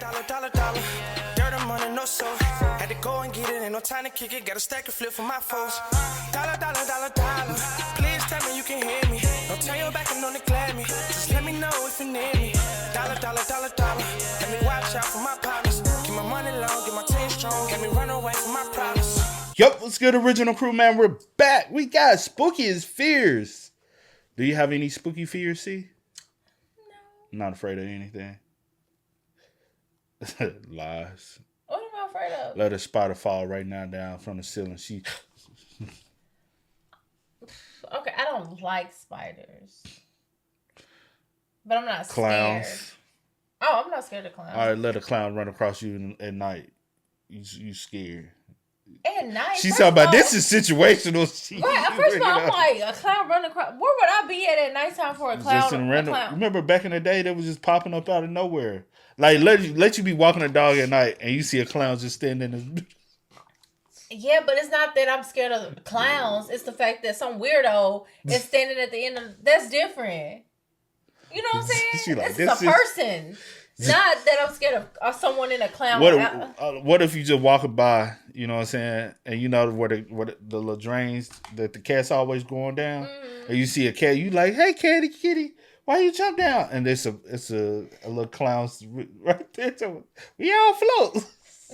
dollar. Dirt and money, no soul. Had to go and get it, ain't no time to kick it. Got a stack of flip for my foes. Dollar. Please tell me you can hear me. Don't turn your back and don't neglect me. Just let me know if you need me. Dollar. Let me watch out for my partners. Keep my money long, get my team strong. Let me run away from my problems. Yup, what's good, Original Crew, man? We're back. We got Spookiest Fears. Do you have any spooky fears, C? No. Not afraid of anything. Lies. What am I afraid of? Let a spider fall right now down from the ceiling. Okay, I don't like spiders. But I'm not Clowns. scared. Oh, I'm not scared of clowns. All right, let a clown run across you at night. You scared. At night? She's talking about this is situational. Right, first of all, I'm like, a clown running across. Where would I be at nighttime for a clown? Just in random. Remember back in the day, that was just popping up out of nowhere. Like, let you be walking a dog at night and you see a clown just standing in the... Yeah, but it's not that I'm scared of clowns. It's the fact that some weirdo is standing at the end of... That's different. You know what I'm saying? Like, this is a person. Not that I'm scared of someone in a clown. What if you just walking by, you know what I'm saying, and you know where the little drains that the cat's always going down, and you see a cat, you like, hey, kitty, why you jump down? And it's a little clown right there. We all float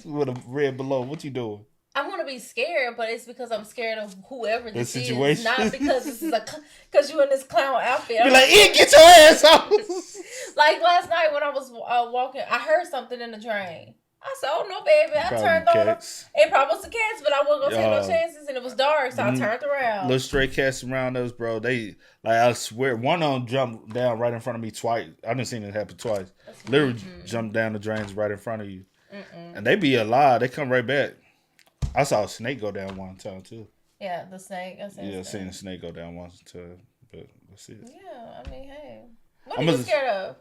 with a red below. What you doing? I'm gonna be scared, but it's because I'm scared of whoever this situation. Is, not because this is because you in this clown outfit. You're like, get your ass off. Like last night when I was walking, I heard something in the drain. I said, "Oh no, baby!" I turned on. It probably was the cats, but I wasn't gonna take no chances, and it was dark, so I turned around. Little stray cats around us, bro. They I swear, one of them jumped down right in front of me twice. I done seen it happen twice. Literally jumped down the drains right in front of you, and they be alive. They come right back. I saw a snake go down one time too. Yeah, the snake. I seen a snake go down once too. But that's it. Yeah, I mean, hey, what are you scared of?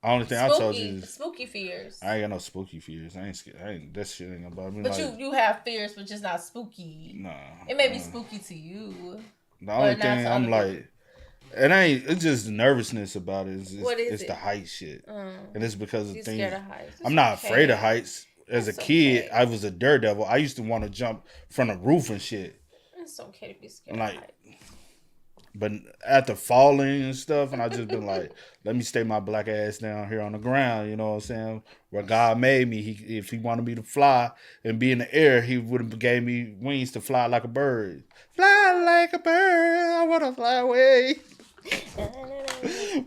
Only thing I told you is spooky fears. I ain't got no spooky fears. I ain't scared. That shit ain't about me. But like, you have fears, but just not spooky. Nah, it may be spooky to you. The only thing I'm like, it's just nervousness about it. It's the height shit, and it's because of things. Scared of heights. I'm not afraid of heights. As a kid, I was a daredevil. I used to want to jump from the roof and shit. It's okay to be scared of heights. But after falling and stuff, and I just been like, let me stay my black ass down here on the ground, you know what I'm saying? Where God made me, if he wanted me to fly and be in the air, he would have gave me wings to fly like a bird. Fly like a bird, I want to fly away.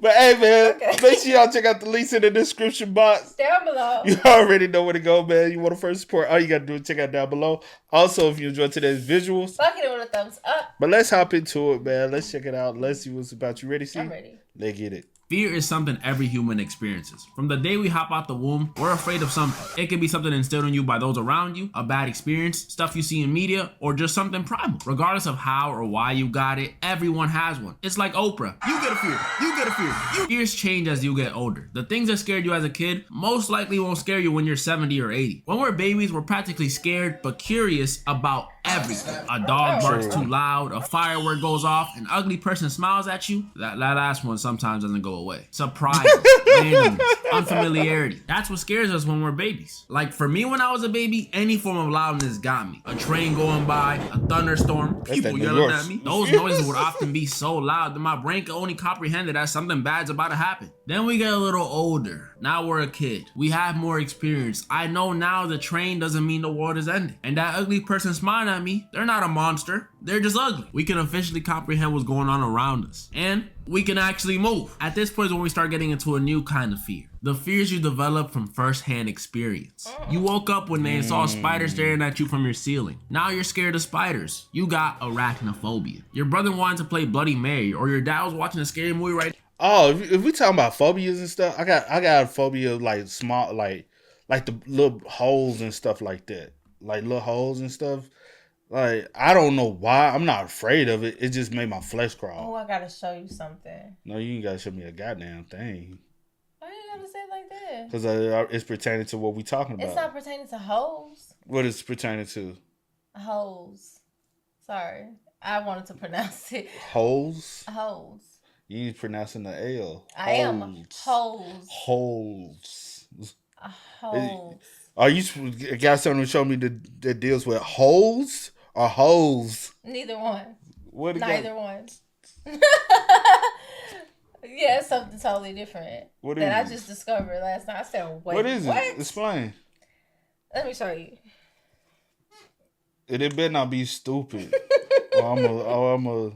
But hey, man, make sure y'all check out the links in the description box. Down below. You already know where to go, man. You want to first support, all you got to do is check out down below. Also, if you enjoyed today's visuals, bucket it with a thumbs up. But let's hop into it, man. Let's check it out. Let's see what's about. You ready, C? I'm ready. Let's get it. Fear is something every human experiences. From the day we hop out the womb, we're afraid of something. It can be something instilled in you by those around you, a bad experience, stuff you see in media, or just something primal. Regardless of how or why you got it, everyone has one. It's like Oprah. You get a fear. You get a fear. Fears change as you get older. The things that scared you as a kid most likely won't scare you when you're 70 or 80. When we're babies, we're practically scared but curious about everything. A dog barks too loud, a firework goes off, an ugly person smiles at you. That last one sometimes doesn't go away. Surprise, randomness, unfamiliarity. That's what scares us when we're babies. Like for me when I was a baby, any form of loudness got me. A train going by, a thunderstorm, people yelling at me. Those noises would often be so loud that my brain could only comprehend it as something bad's about to happen. Then we get a little older. Now we're a kid. We have more experience. I know now the train doesn't mean the world is ending. And that ugly person smiling at me, they're not a monster. They're just ugly. We can officially comprehend what's going on around us. And we can actually move. At this point is when we start getting into a new kind of fear. The fears you develop from first-hand experience. You woke up one day and saw a spider staring at you from your ceiling. Now you're scared of spiders. You got arachnophobia. Your brother wanted to play Bloody Mary, or your dad was watching a scary movie right. Oh, if we talking about phobias and stuff, I got a phobia of like small, like the little holes and stuff like that. Like little holes and stuff. Like, I don't know why. I'm not afraid of it. It just made my flesh crawl. Oh, I gotta show you something. No, you ain't gotta show me a goddamn thing. Why you gotta say it like that? Because it's pertaining to what we talking about. It's not pertaining to hoes. What is pertaining to? Hoes. Sorry. I wanted to pronounce it. Holes? Hoes. You ain't pronouncing the L. I am. Holes. Holes. Holes. Are you got something to show me that deals with holes or holes? Neither one. What? Neither one. Yeah, it's something totally different What that I is just discovered last night. I said, wait, what is it? Explain. Let me show you. It better not be stupid. I'm a.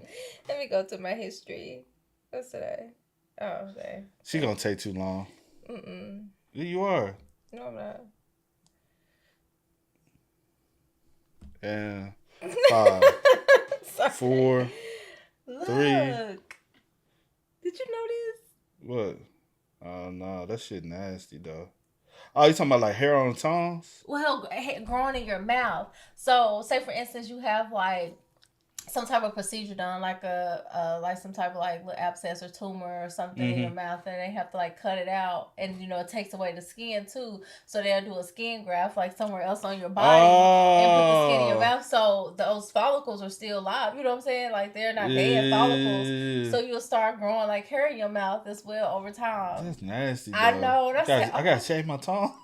Let me go to my history. What's today? Oh, okay. She gonna take too long. Yeah, you are. No, I'm not. And 5, 4, Look. 3. Did you know this? What? Oh no, that shit nasty though. Oh, you talking about like hair on the tongues? Well, growing in your mouth. So, say for instance, you have like some type of procedure done, like like some type of like little abscess or tumor or something in your mouth, and they have to like cut it out, and it takes away the skin too. So they'll do a skin graft like somewhere else on your body and put the skin in your mouth. So those follicles are still alive. You know what I'm saying? Like they're not dead follicles. So you'll start growing like hair in your mouth as well over time. That's nasty. Though. I know. I gotta shave my tongue.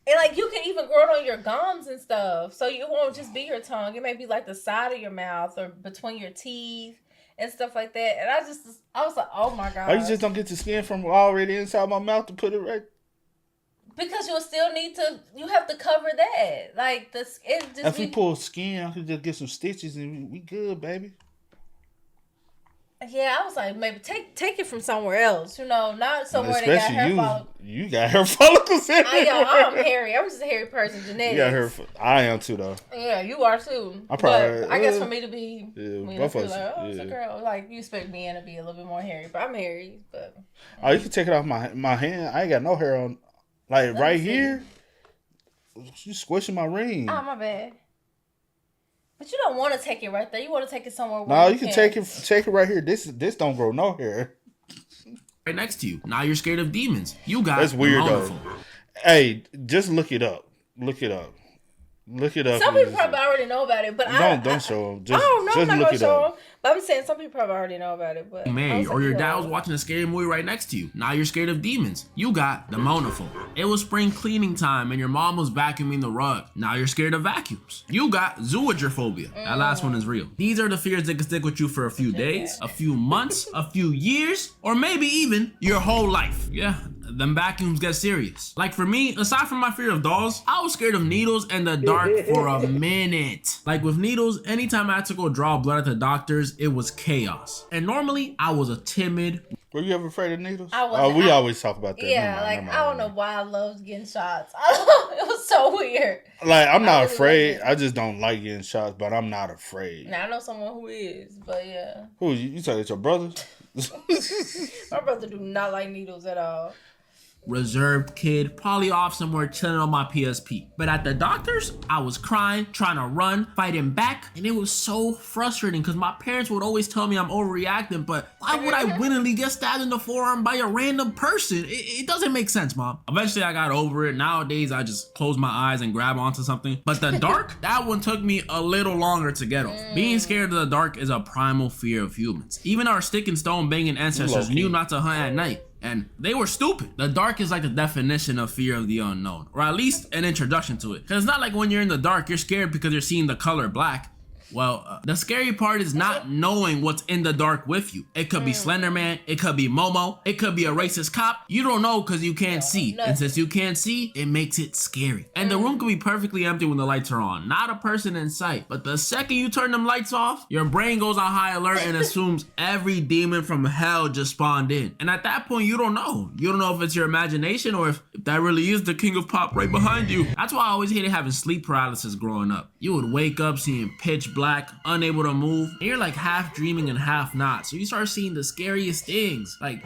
And like you can even grow it on your gums and stuff. So it won't just be your tongue. It may be like the side of your mouth or between your teeth and stuff like that. And I was like, oh my God. Oh, you just don't get the skin from already inside my mouth to put it right? Because you'll still you have to cover that. Like if we pull skin, I could just get some stitches and we good, baby. Yeah, I was like, maybe take it from somewhere else, not somewhere especially that got hair follicles. You got hair follicles everywhere. I'm hairy. I'm just a hairy person, genetics. You got hair. I am too, though. Yeah, you are too. I guess for me to be, both of us. It's a girl. Like you expect me to be a little bit more hairy, but I'm hairy. But you can take it off my hand. I ain't got no hair on, like right here. You squishing my ring. Oh my bad. But you don't want to take it right there. You want to take it somewhere where no, you can take it right here. This don't grow no hair. Right next to you. Now you're scared of demons. You got that's weird though. Hey, just look it up. Look it up. Some people probably already know about it, but don't show them. Just, I'm not look gonna it show up. them. But I'm saying some people probably already know about it. But Mary, or your dad was watching a scary movie right next to you. Now you're scared of demons. You got demonophobia. It was spring cleaning time and your mom was vacuuming the rug. Now you're scared of vacuums. You got zooagoraphobia. That last one is real. These are the fears that can stick with you for a few days, a few months, a few years, or maybe even your whole life. Yeah. Them vacuums get serious. Like for me, aside from my fear of dolls, I was scared of needles and the dark for a minute. Like with needles, anytime I had to go draw blood at the doctor's, it was chaos. And normally, I was a timid. Were you ever afraid of needles? We always talk about that. Yeah, I don't know why I loved getting shots. It was so weird. Like I'm not afraid. I just don't like getting shots, but I'm not afraid. Now I know someone who is, but yeah. Who you say it's your brother? My brother do not like needles at all. Reserved kid, probably off somewhere chilling on my PSP. But at the doctor's, I was crying, trying to run, fighting back, and it was so frustrating because my parents would always tell me I'm overreacting, but why would I willingly get stabbed in the forearm by a random person? It doesn't make sense, Mom. Eventually, I got over it. Nowadays, I just close my eyes and grab onto something. But the dark, that one took me a little longer to get off. Being scared of the dark is a primal fear of humans. Even our stick and stone banging ancestors knew not to hunt at night. And they were stupid. The dark is like the definition of fear of the unknown, or at least an introduction to it. Because it's not like when you're in the dark, you're scared because you're seeing the color black. Well, the scary part is not knowing what's in the dark with you. It could be Slender Man, it could be Momo, it could be a racist cop. You don't know because you can't see. And since you can't see, it makes it scary. And the room could be perfectly empty when the lights are on. Not a person in sight. But the second you turn them lights off, your brain goes on high alert and assumes every demon from hell just spawned in. And at that point, you don't know. You don't know if it's your imagination or if that really is the king of pop right behind you. That's why I always hated having sleep paralysis growing up. You would wake up seeing pitch black, unable to move, and you're like half dreaming and half not. So you start seeing the scariest things. Like,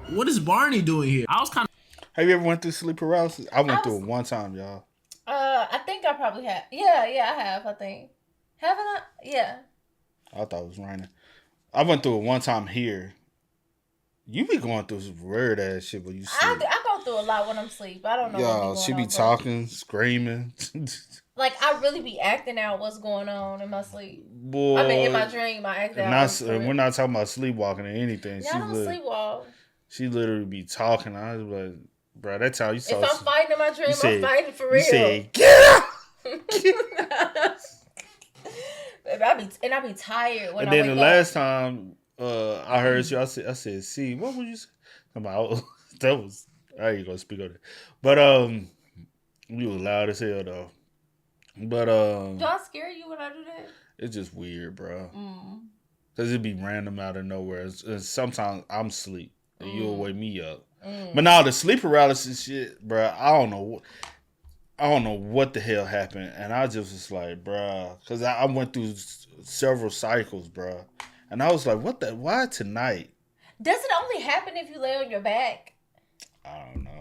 what is Barney doing here? I was kind of... Have you ever went through sleep paralysis? I went through it one time, y'all. I think I probably have. Yeah, I have, I think. Haven't I? Yeah. I thought it was raining. I went through it one time here. You be going through some weird ass shit when you sleep. I go through a lot when I'm asleep. I don't know. Yo, she be talking, screaming. Like, I really be acting out what's going on in my sleep. Boy. I mean, in my dream, I act out. We're not talking about sleepwalking or anything. Yeah, I don't sleepwalk. She literally be talking. I was like, Bro, that's how you saw. If I'm fighting in my dream, said, I'm fighting for real. You said, get up! And I be tired when And I then wake the up. last time I heard you, I said, see, what would you say? About that was I ain't gonna speak on it. But you was loud as hell though. But Do I scare you when I do that? it's just weird, bro. Cause it be random out of nowhere. And sometimes I'm asleep and you'll wake me up. But now the sleep paralysis shit, bro. I don't know what the hell happened, and I just was like, bro, cause I went through several cycles, bro, and I was like, why tonight? Does it only happen if you lay on your back? I don't know.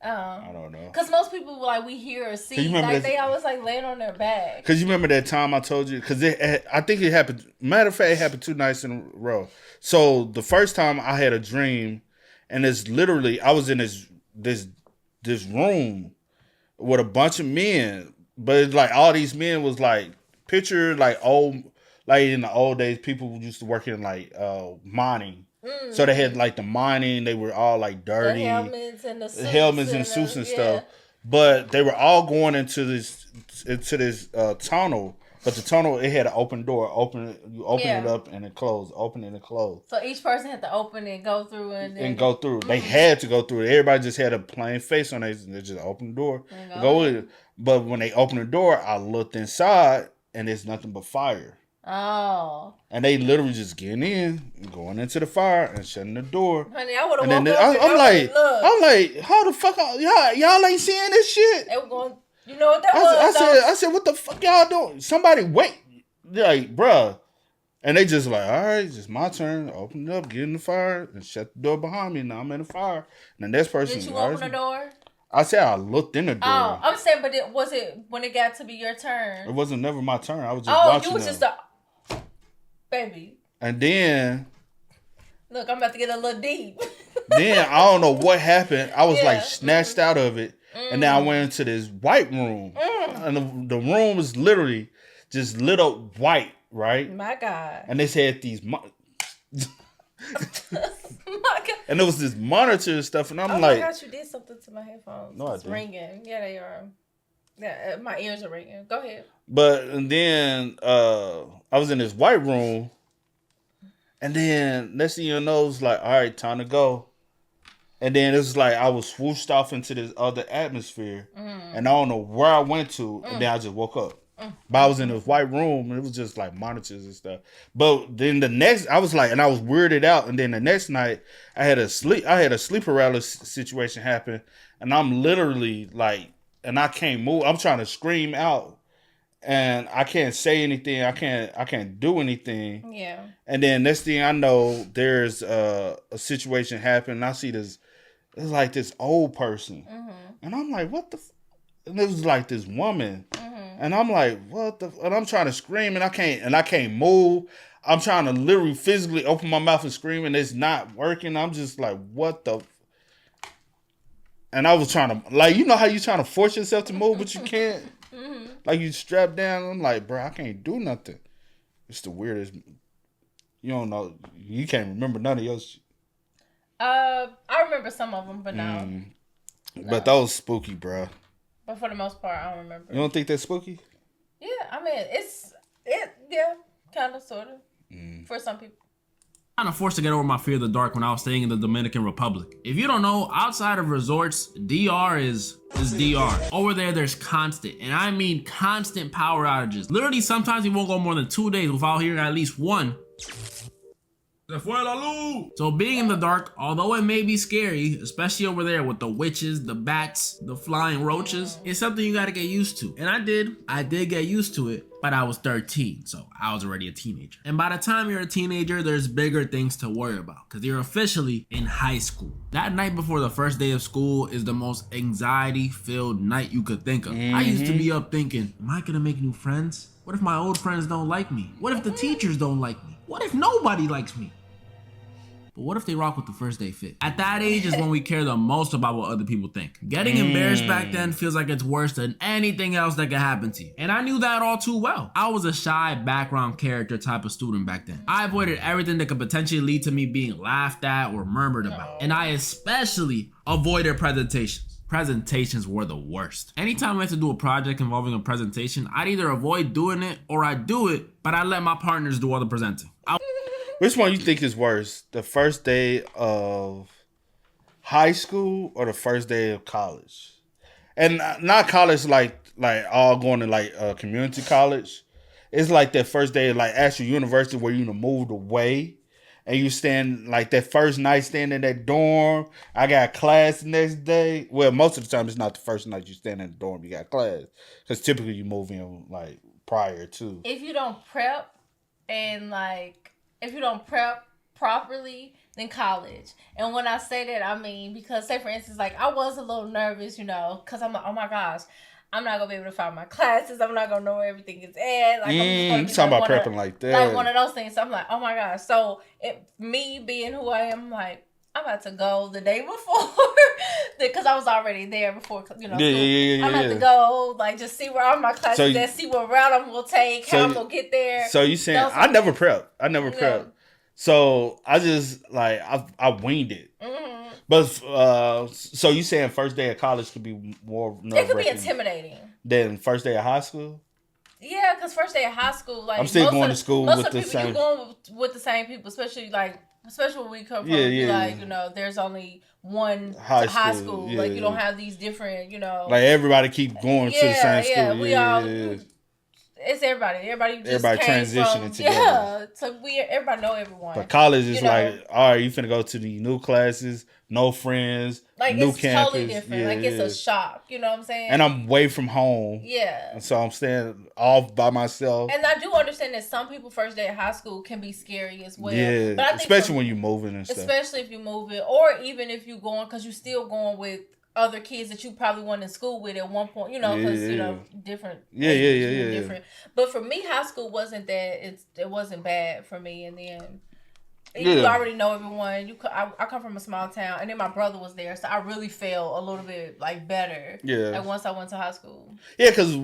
I don't know. Cause most people we hear or see they always laying on their back. Cause you remember that time I told you? Cause I think it happened. Matter of fact, it happened 2 nights in a row. So the first time I had a dream, and it's literally I was in this room with a bunch of men, but it's like all these men was like picture like old, like in the old days, people used to work in like mining. So they had like the mining, they were all like dirty. The helmets and the suits. Helmets and suits and stuff. But they were all going into this tunnel. But the tunnel, it had an open door. You open it up and it closed. Open and it closed. So each person had to open it, go through and go through. They had to go through it. Everybody just had a plain face on it. They just opened the door. Go with it. But when they opened the door, I looked inside and there's nothing but fire. Oh. And they literally just getting in, going into the fire and shutting the door. Honey, I would have woke up. I'm like, how the fuck y'all ain't seeing this shit? They were going, you know what that was? I said, what the fuck y'all doing? Somebody wait. Like, bruh. And they just like, all right, it's just my turn. Open it up, get in the fire, and shut the door behind me. Now I'm in the fire. And the next person. Did you open the door? I said I looked in the door. Oh, I'm saying, but was it when it got to be your turn? It wasn't never my turn. I was just watching. Oh, you was just baby. And then. Look, I'm about to get a little deep. Then I don't know what happened. I was like snatched out of it. And then I went into this white room. And the room was literally just lit up white, right? My God. And they had these... My God. And there was this monitor and stuff. And I'm like... like... Oh my gosh, you did something to my headphones. No, it's ringing. Yeah, they are. Yeah, my ears are ringing. Go ahead. And then I was in this white room. And then next thing you know, it's like, all right, time to go. And then it was like I was swooshed off into this other atmosphere. And I don't know where I went to. And then I just woke up. But I was in this white room and it was just like monitors and stuff. But then the next, I was like, and I was weirded out. And then the next night, I had a sleep paralysis situation happen. And I'm literally like, and I can't move. I'm trying to scream out. And I can't say anything. I can't do anything. Yeah. And then next thing I know, there's a situation happen. And I see this, it's like this old person. And I'm like, what the? And it was like this woman. And I'm like, what the? And I'm trying to scream and I can't move. I'm trying to literally physically open my mouth and scream and it's not working. I'm just like, what the? And I was trying to, like, you know how you trying to force yourself to move, but you can't? Like you strapped down. I'm like, bro, I can't do nothing. It's the weirdest. You don't know. You can't remember none of your shit. I remember some of them, but no. But that was spooky, bro. But for the most part, I don't remember. You don't think that's spooky? Yeah, I mean, yeah, kind of, sort of, for some people. I'm kind of forced to get over my fear of the dark when I was staying in the Dominican Republic. If you don't know, outside of resorts, DR is DR. Over there's constant, and I mean constant power outages. Literally, sometimes we won't go more than 2 days without hearing at least one. So being in the dark, although it may be scary, especially over there with the witches, the bats, the flying roaches, it's something you gotta get used to. And I did get used to it, but I was 13, so I was already a teenager. And by the time you're a teenager, there's bigger things to worry about, because you're officially in high school. That night before the first day of school is the most anxiety-filled night you could think of. I used to be up thinking, am I gonna make new friends? What if my old friends don't like me? What if the teachers don't like me? What if nobody likes me? but what if they rock with the first day fit? At that age is when we care the most about what other people think. Getting embarrassed back then feels like it's worse than anything else that could happen to you. And I knew that all too well. I was a shy background character type of student back then. I avoided everything that could potentially lead to me being laughed at or murmured about. And I especially avoided presentations. Presentations were the worst. Anytime I had to do a project involving a presentation, I'd either avoid doing it or I'd do it, but I let my partners do all the presenting. Which one you think is worse? The first day of high school or the first day of college? And not college like all going to like community college. It's like that first day of like actual university where you moved away. And you stand like that first night staying in that dorm. I got class the next day. Well, most of the time it's not the first night you stand in the dorm. You got class. Because typically you move in like prior to. If you don't prep properly, then college. And when I say that, I mean, because say for instance, like I was a little nervous, because I'm like, oh my gosh, I'm not gonna be able to find my classes. I'm not gonna know where everything is at. Like, I'm just talking about prepping like that. Like one of those things. So I'm like, oh my gosh. So me being who I am, like I'm about to go the day before because I was already there before. I'm about to go like just see where all my classes at, see what route I'm gonna take, how I'm gonna get there. So you saying I never prep? So I just like I winged it. But so you saying first day of college could be more nerve-wracking? It could be intimidating than first day of high school. Yeah, because first day of high school, like I'm still going to school with the same. You're going with the same people, especially when we come from. There's only one high school. Yeah, like you don't have these different, Like everybody keep going to the same school. We all. It's everybody. Everybody transitioning together. Yeah, so everybody know everyone. But college is like, all right, you finna go to the new classes, no friends, like new it's campus. Totally different. It's a shock. You know what I'm saying? And I'm away from home. Yeah. And so I'm staying off by myself. And I do understand that some people first day of high school can be scary as well. Yeah, but I think especially when you're moving and stuff. Especially if you're moving, or even if you're going, because you're still going with other kids that you probably went in school with at one point, because different. Different. But for me, high school wasn't that. It wasn't bad for me, and then you already know everyone. I come from a small town, and then my brother was there, so I really felt a little bit like better. Yeah. Like once I went to high school. Yeah, because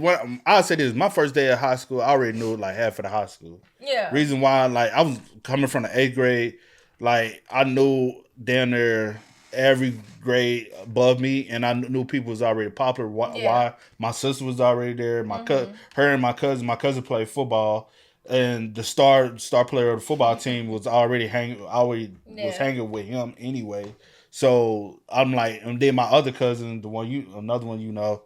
I'll say this: my first day of high school, I already knew like half of the high school. Yeah. Reason why, like I was coming from the 8th grade, like I knew down there every grade above me, and I knew people was already popular. Why? My sister was already there. My my cousin played football, and the star player of the football team was already was hanging with him anyway. So I'm like, and then my other cousin, another one,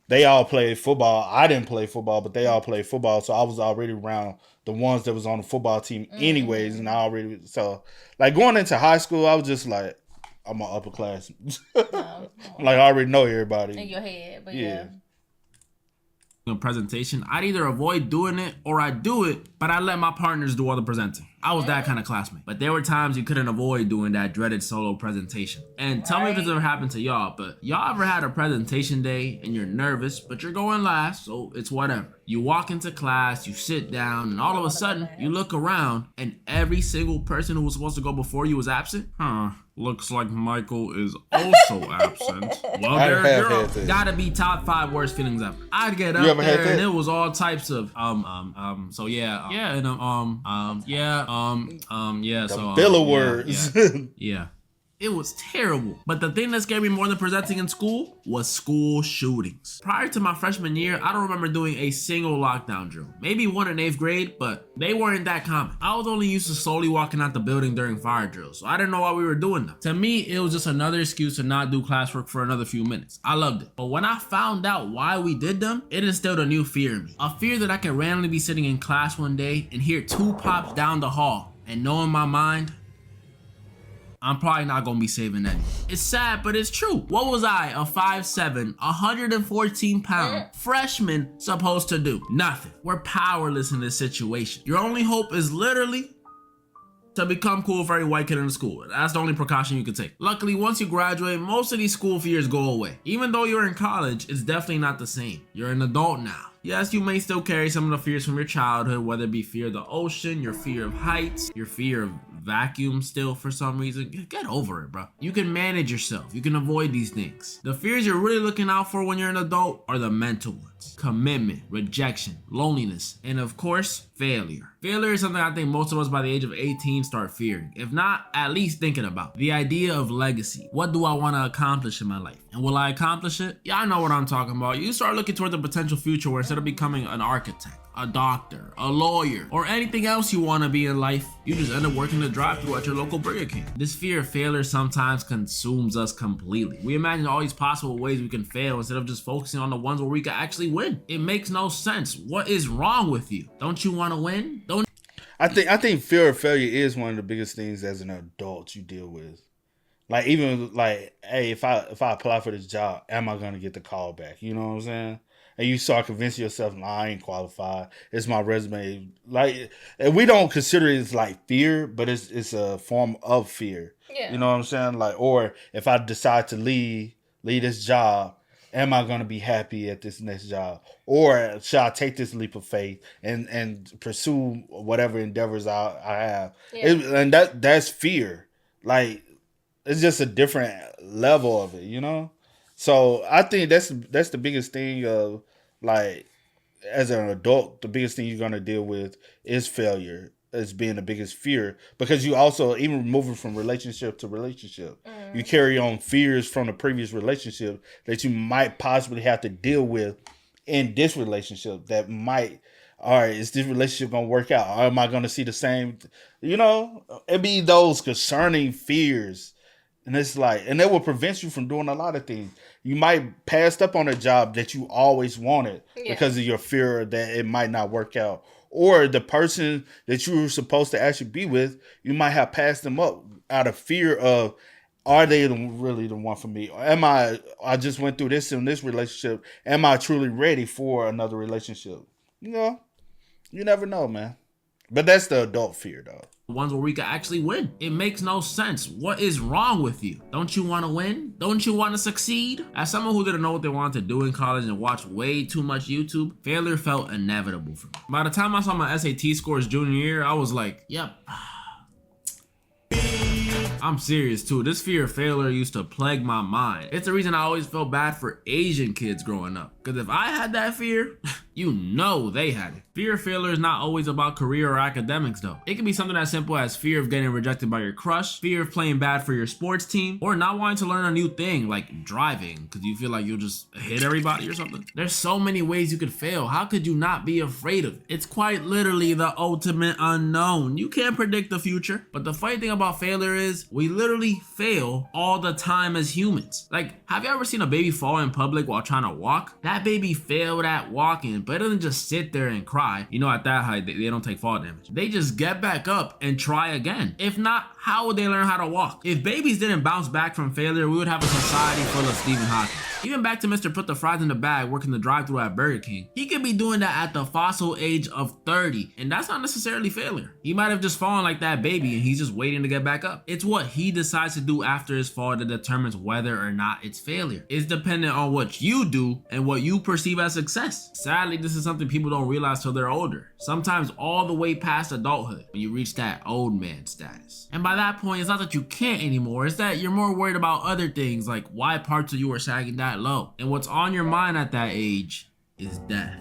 they all played football. I didn't play football, but they all played football. So I was already around the ones that was on the football team anyways, and so like going into high school, I was just like, I'm an upper class. Like I already know everybody in your head, but yeah. A presentation, I'd either avoid doing it or I'd do it, but I let my partners do all the presenting. I was that kind of classmate. But there were times you couldn't avoid doing that dreaded solo presentation. And tell me if it's ever happened to y'all, but y'all ever had a presentation day and you're nervous, but you're going last, so it's whatever. You walk into class, you sit down, and all of a sudden, you look around, and every single person who was supposed to go before you was absent? Looks like Michael is also absent. Well, there gotta be top 5 worst feelings ever. I'd get up there and it was all types of so yeah, and so filler words. Yeah. It was terrible. But the thing that scared me more than presenting in school was school shootings. Prior to my freshman year, I don't remember doing a single lockdown drill. Maybe one in 8th grade, but they weren't that common. I was only used to slowly walking out the building during fire drills, so I didn't know why we were doing them. To me, it was just another excuse to not do classwork for another few minutes. I loved it. But when I found out why we did them, it instilled a new fear in me. A fear that I could randomly be sitting in class one day and hear 2 pops down the hall and know in my mind, I'm probably not gonna be saving any. It's sad, but it's true. What was I, a 5'7", 114-pound freshman supposed to do? Nothing. We're powerless in this situation. Your only hope is literally to become cool for every white kid in the school. That's the only precaution you can take. Luckily, once you graduate, most of these school fears go away. Even though you're in college, it's definitely not the same. You're an adult now. Yes, you may still carry some of the fears from your childhood, whether it be fear of the ocean, your fear of heights, your fear of vacuum still for some reason, get over it, bro. You can manage yourself. You can avoid these things. The fears you're really looking out for when you're an adult are the mental ones. Commitment, rejection, loneliness, and of course, failure. Failure is something I think most of us by the age of 18 start fearing, if not at least thinking about. The idea of legacy. What do I want to accomplish in my life? And will I accomplish it? Yeah, I know what I'm talking about. You start looking toward the potential future where instead of becoming an architect, a doctor, a lawyer, or anything else you want to be in life, you just end up working the drive-thru at your local Burger King. This fear of failure sometimes consumes us completely. We imagine all these possible ways we can fail instead of just focusing on the ones where we can actually win. It makes no sense. What is wrong with you? Don't you want to win? I think fear of failure is one of the biggest things as an adult you deal with. Like, even like, hey, if I apply for this job, am I gonna get the call back? You know what I'm saying? And you start convincing yourself, nah, I ain't qualified. It's my resume. Like, and we don't consider it as like fear, but it's a form of fear. Yeah. You know what I'm saying? Like, or if I decide to leave this job, am I gonna be happy at this next job? Or should I take this leap of faith and pursue whatever endeavors I have? Yeah. And that's fear. Like, it's just a different level of it, you know? So I think that's the biggest thing of, like, as an adult, the biggest thing you're gonna deal with is failure as being the biggest fear, because you also, even moving from relationship to relationship, you carry on fears from the previous relationship that you might possibly have to deal with in this relationship that might, all right, is this relationship gonna work out? Or am I gonna see the same, you know? It be those concerning fears. And it's like, and that will prevent you from doing a lot of things. You might pass up on a job that you always wanted because of your fear that it might not work out. Or the person that you were supposed to actually be with, you might have passed them up out of fear of, are they really the one for me? Or I just went through this in this relationship. Am I truly ready for another relationship? You know, you never know, man. But that's the adult fear, though. Ones where we can actually win. It makes no sense. What is wrong with you? Don't you want to win? Don't you want to succeed? As someone who didn't know what they wanted to do in college and watched way too much YouTube, failure felt inevitable for me. By the time I saw my SAT scores junior year, I was like, yep. I'm serious too. This fear of failure used to plague my mind. It's the reason I always felt bad for Asian kids growing up. Because if I had that fear, you know they had it. Fear of failure is not always about career or academics though. It can be something as simple as fear of getting rejected by your crush, fear of playing bad for your sports team, or not wanting to learn a new thing like driving because you feel like you'll just hit everybody or something. There's so many ways you could fail. How could you not be afraid of it? It's quite literally the ultimate unknown. You can't predict the future. But the funny thing about failure is we literally fail all the time as humans. Like, have you ever seen a baby fall in public while trying to walk? That baby failed at walking, but it doesn't just sit there and cry. You know, at that height, they don't take fall damage. They just get back up and try again. If not, how would they learn how to walk? If babies didn't bounce back from failure, we would have a society full of Stephen Hawking. Even back to Mr. Put the Fries in the Bag working the drive-thru at Burger King. He could be doing that at the fossil age of 30, and that's not necessarily failure. He might have just fallen like that baby and he's just waiting to get back up. It's what he decides to do after his fall that determines whether or not it's failure. It's dependent on what you do and what you perceive as success. Sadly, this is something people don't realize till they're older. Sometimes all the way past adulthood when you reach that old man status. And by that point, it's not that you can't anymore, it's that you're more worried about other things like why parts of you are sagging that low. And what's on your mind at that age is death.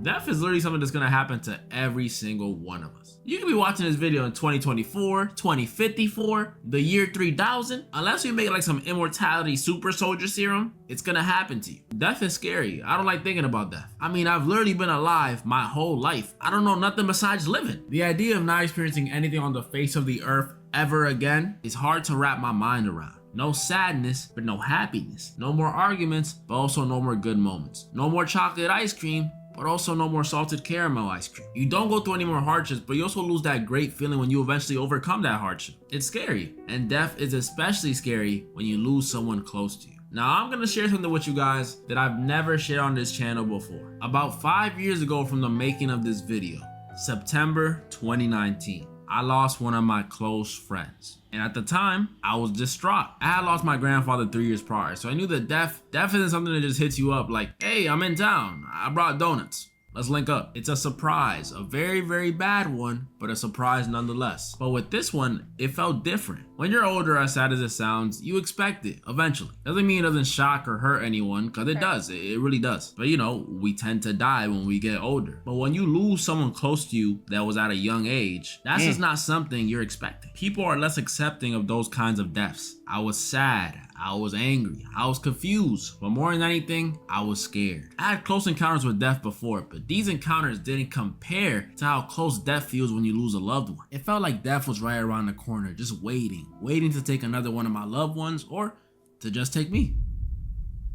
Death is literally something that's gonna happen to every single one of us. You can be watching this video in 2024, 2054, the year 3000. Unless you make like some immortality super soldier serum, it's gonna happen to you. Death is scary. I don't like thinking about death. I mean, I've literally been alive my whole life. I don't know nothing besides living. The idea of not experiencing anything on the face of the earth ever again is hard to wrap my mind around. No sadness, but no happiness. No more arguments, but also no more good moments. No more chocolate ice cream, but also no more salted caramel ice cream. You don't go through any more hardships, but you also lose that great feeling when you eventually overcome that hardship. It's scary, and death is especially scary when you lose someone close to you. Now, I'm gonna share something with you guys that I've never shared on this channel before. About 5 years ago from the making of this video, September 2019, I lost one of my close friends. And at the time, I was distraught. I had lost my grandfather 3 years prior, so I knew that death isn't something that just hits you up like, hey, I'm in town, I brought donuts. Let's link up. It's a surprise, a very, very bad one, but a surprise nonetheless. But with this one, it felt different. When you're older, as sad as it sounds, you expect it eventually. Doesn't mean it doesn't shock or hurt anyone, because it does. It really does. But you know, we tend to die when we get older. But when you lose someone close to you that was at a young age, that's just not something you're expecting. People are less accepting of those kinds of deaths. I was sad. I was angry. I was confused. But more than anything, I was scared. I had close encounters with death before, but these encounters didn't compare to how close death feels when you lose a loved one. It felt like death was right around the corner, just waiting to take another one of my loved ones or to just take me.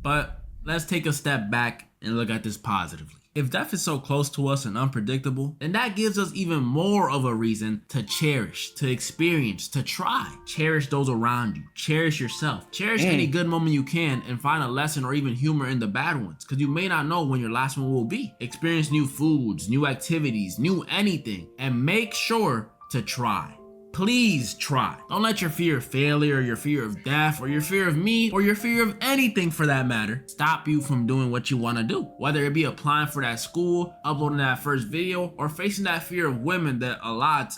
But let's take a step back and look at this positively. If death is so close to us and unpredictable, then that gives us even more of a reason to cherish, to experience, to try. Cherish those around you. Cherish yourself. Cherish any good moment you can and find a lesson or even humor in the bad ones, because you may not know when your last one will be. Experience new foods, new activities, new anything, and make sure to try. Please try. Don't let your fear of failure, your fear of death, or your fear of me, or your fear of anything for that matter, stop you from doing what you want to do. Whether it be applying for that school, uploading that first video, or facing that fear of women that a lot,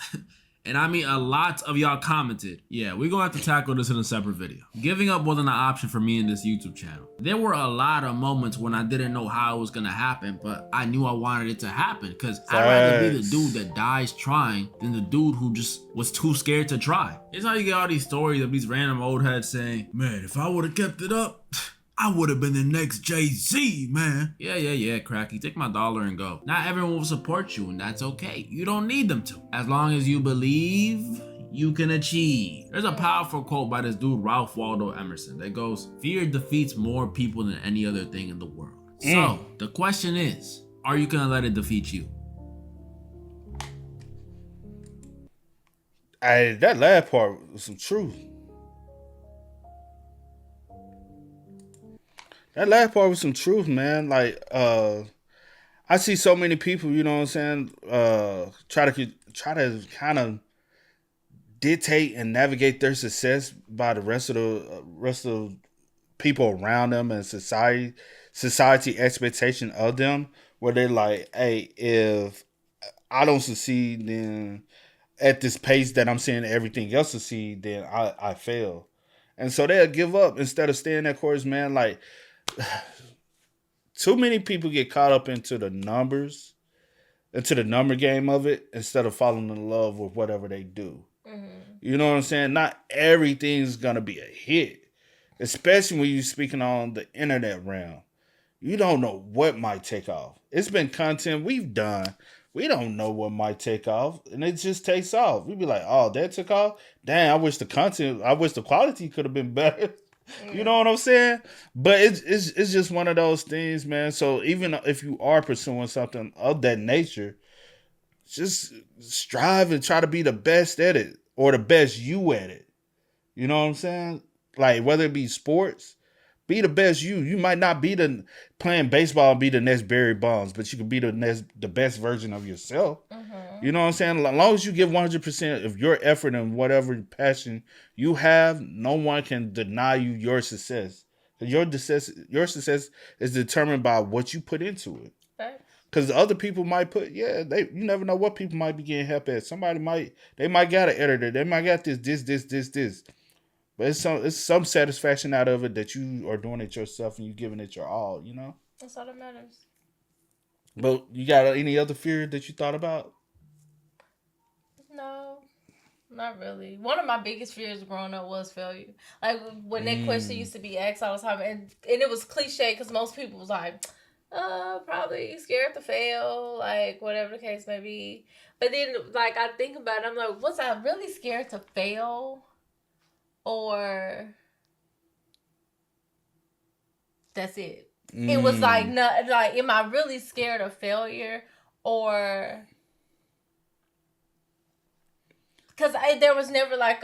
and I mean a lot of y'all commented. Yeah, we're gonna have to tackle this in a separate video. Giving up wasn't an option for me in this YouTube channel. There were a lot of moments when I didn't know how it was gonna happen, but I knew I wanted it to happen, because I'd rather be the dude that dies trying than the dude who just was too scared to try. It's how you get all these stories of these random old heads saying, man, if I would have kept it up, I would have been the next Jay-Z, man. Yeah, Cracky. Take my dollar and go. Not everyone will support you, and that's okay. You don't need them to. As long as you believe, you can achieve. There's a powerful quote by this dude, Ralph Waldo Emerson, that goes, fear defeats more people than any other thing in the world. So, the question is, are you gonna let it defeat you? That last part was some truth. That last part was some truth, man. Like, I see so many people, you know what I'm saying, try to kind of dictate and navigate their success by the rest of the people around them and society expectation of them, where they're like, hey, if I don't succeed, then at this pace that I'm seeing everything else succeed, then I fail. And so they'll give up instead of staying that course, man. Like, too many people get caught up into the numbers, into the number game of it, instead of falling in love with whatever they do. You know what I'm saying? Not everything's gonna be a hit, especially when you're speaking on the internet realm. You don't know what might take off. It's been content we've done. We don't know what might take off, and it just takes off. We be like, oh, that took off? Dang, I wish the quality could have been better. You know what I'm saying? But it's just one of those things, man. So even if you are pursuing something of that nature, just strive and try to be the best at it, or the best you at it. You know what I'm saying? Like, whether it be sports, be the best you. You might not be playing baseball and be the next Barry Bonds, but you can be the best version of yourself. You know what I'm saying? As long as you give 100% of your effort and whatever passion you have, no one can deny you your success. Your success is determined by what you put into it. Because other people might you never know what people might be getting help at. They might got an editor. They might got this. But it's some satisfaction out of it that you are doing it yourself and you giving it your all, you know? That's all that matters. But you got any other fear that you thought about? No, not really. One of my biggest fears growing up was failure. Like, when that question used to be asked all the time, and it was cliche because most people was like, probably scared to fail, like, whatever the case may be. But then, like, I think about it, I'm like, was I really scared to fail? Or that's it? It was like, not like, am I really scared of failure? Or because there was never like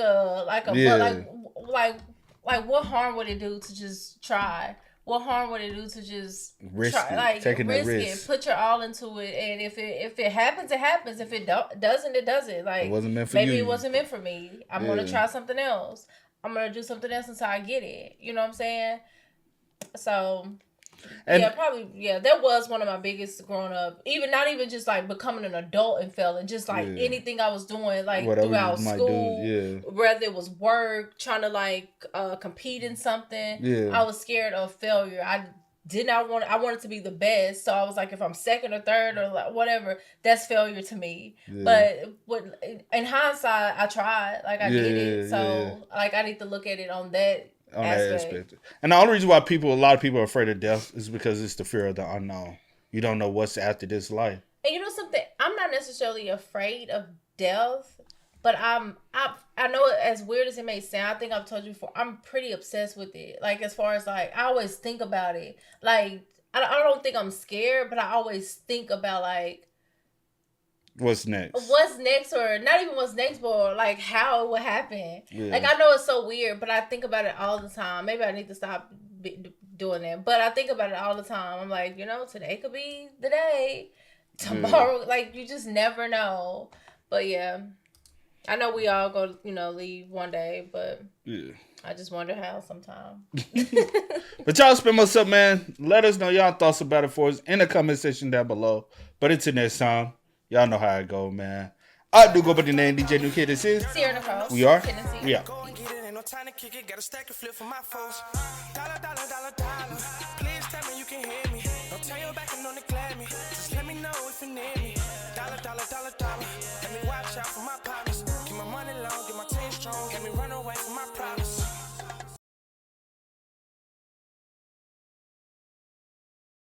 what harm would it do to just try? What harm would it do to just risk it, put your all into it, and if it happens, it happens. If it doesn't, it doesn't. Like, it wasn't meant for maybe you. It wasn't meant for me. I'm gonna try something else. I'm gonna do something else until I get it. You know what I'm saying? So And yeah, probably. Yeah, that was one of my biggest growing up. Even not even just like becoming an adult and failing, just like anything I was doing, like whatever throughout you might school, do, whether it was work, trying to like compete in something. Yeah. I was scared of failure. I wanted to be the best. So I was like, if I'm second or third or like whatever, that's failure to me. But in hindsight, I tried. Like I did it. So like I need to look at it on that aspect. And the only reason why a lot of people are afraid of death is because it's the fear of the unknown. You don't know what's after this life. And you know something? I'm not necessarily afraid of death, but I know as weird as it may sound, I think I've told you before, I'm pretty obsessed with it. Like as far as like, I always think about it. Like I don't think I'm scared, but I always think about like, what's next, or not even what's next, but like how it would happen. Like I know it's so weird, but I think about it all the time. Maybe I need to stop doing that, but I think about it all the time. I'm like, today could be the day, tomorrow, like you just never know. But yeah, I know we all go, leave one day, but I just wonder how sometime. But y'all spend what's up, man. Let us know y'all thoughts about it for us in the comment section down below. But until next time, y'all know how it go, man. I do go by the name DJ New Kid. This is Sierra Nicole. We are. Kiddandceemgmt. We are. Go and get it, ain't no time to kick it. Gotta stack a flip for my folks. Dollar, dollar, dollar, dollar.